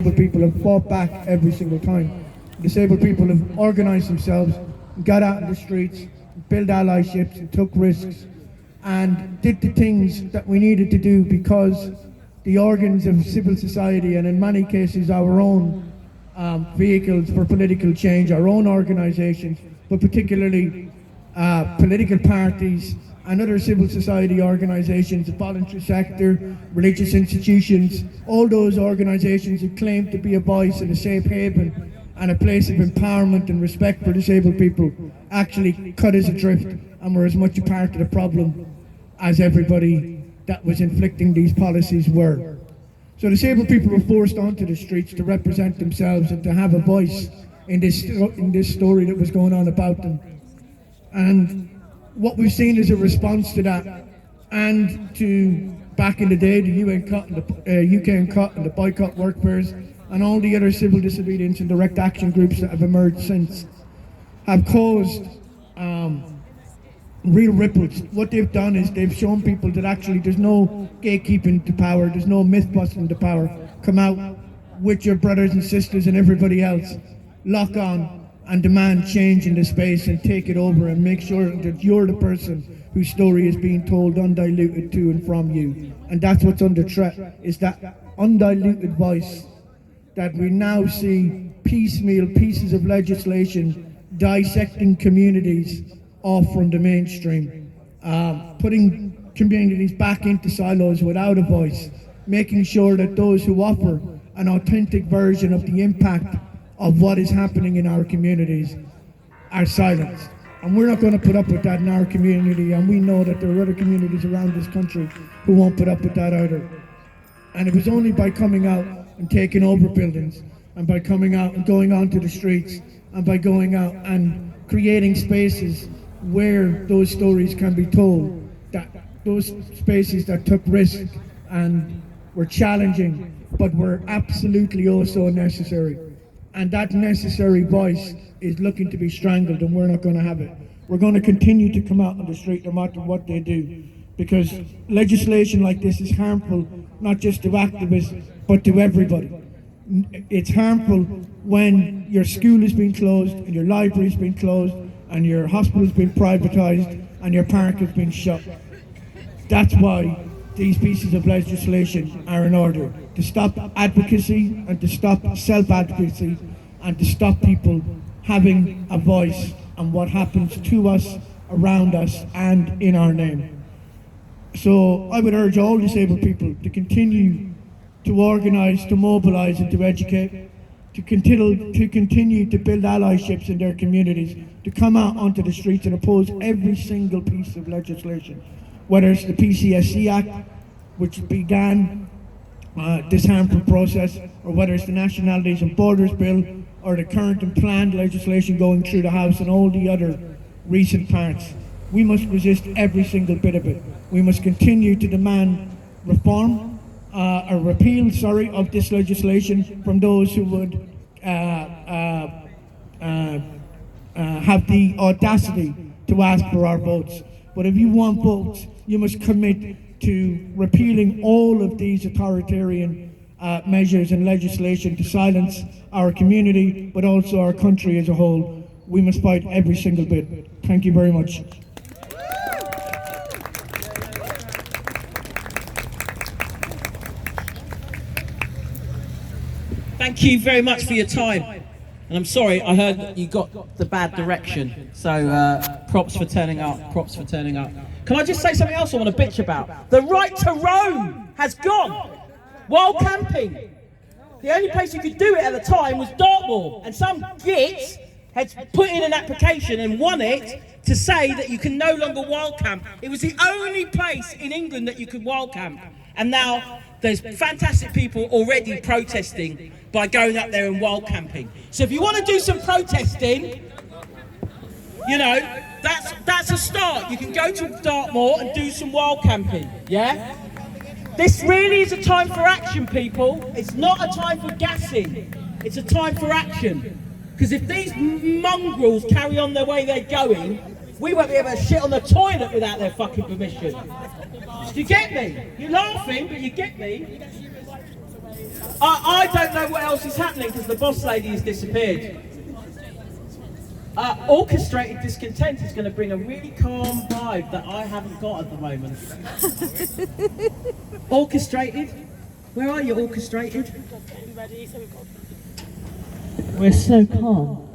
Disabled people have fought back every single time. Disabled people have organised themselves, got out in the streets, built allyships and took risks and did the things that we needed to do because the organs of civil society, and in many cases our own vehicles for political change, our own organisations, but particularly political parties and other civil society organisations, the voluntary sector, religious institutions, all those organisations that claim to be a voice and a safe haven and a place of empowerment and respect for disabled people actually cut us adrift and were as much a part of the problem as everybody that was inflicting these policies were. So disabled people were forced onto the streets to represent themselves and to have a voice in this story that was going on about them. And what we've seen is a response to that, and to back in the day, the UK and COT and the boycott work fairs and all the other civil disobedience and direct action groups that have emerged since have caused real ripples. What they've done is they've shown people that actually there's no gatekeeping to power, there's no myth busting to power. Come out with your brothers and sisters and everybody else, lock on and demand change in the space and take it over and make sure that you're the person whose story is being told undiluted to and from you. And that's what's under threat, is that undiluted voice that we now see piecemeal pieces of legislation dissecting communities off from the mainstream, putting communities back into silos without a voice, making sure that those who offer an authentic version of the impact of what is happening in our communities are silenced. And we're not going to put up with that in our community, and we know that there are other communities around this country who won't put up with that either. And it was only by coming out and taking over buildings, and by coming out and going onto the streets, and by going out and creating spaces where those stories can be told, that those spaces that took risk and were challenging but were absolutely also necessary. And that necessary voice is looking to be strangled, and we're not going to have it. We're going to continue to come out on the street no matter what they do, because legislation like this is harmful not just to activists but to everybody. It's harmful when your school has been closed and your library has been closed and your hospital has been privatised and your park has been shut. That's why these pieces of legislation are in order, to stop advocacy and to stop self-advocacy and to stop people having a voice on what happens to us, around us and in our name. So I would urge all disabled people to continue to organise, to mobilise and to educate, to continue to build allyships in their communities, to come out onto the streets and oppose every single piece of legislation, whether it's the PCSC Act, which began this harmful process, or whether it's the Nationalities and Borders Bill, or the current and planned legislation going through the House and all the other recent parts. We must resist every single bit of it. We must continue to demand reform, or repeal, of this legislation from those who would have the audacity to ask for our votes. But if you want votes, you must commit to repealing all of these authoritarian measures and legislation to silence our community, but also our country as a whole. We must fight every single bit. Thank you very much. Thank you very much for your time. And I'm sorry, I heard you got the bad direction. So props for turning up, props for turning up. Can I just say something else I want to bitch about? The right to roam has gone. While camping. The only place you could do it at the time was Dartmoor. And some git had put in an application and won it to say that you can no longer wild camp. It was the only place in England that you could wild camp. And now there's fantastic people already protesting by going up there and wild camping. So if you want to do some protesting, you know, that's a start. You can go to Dartmoor and do some wild camping, yeah? This really is a time for action, people. It's not a time for gassing. It's a time for action. Because if these mongrels carry on the way they're going, we won't be able to shit on the toilet without their fucking permission. Do you get me? You're laughing, but you get me. I don't know what else is happening because the boss lady has disappeared. Orchestrated discontent is going to bring a really calm vibe that I haven't got at the moment. Orchestrated? Where are you, orchestrated? We're so calm.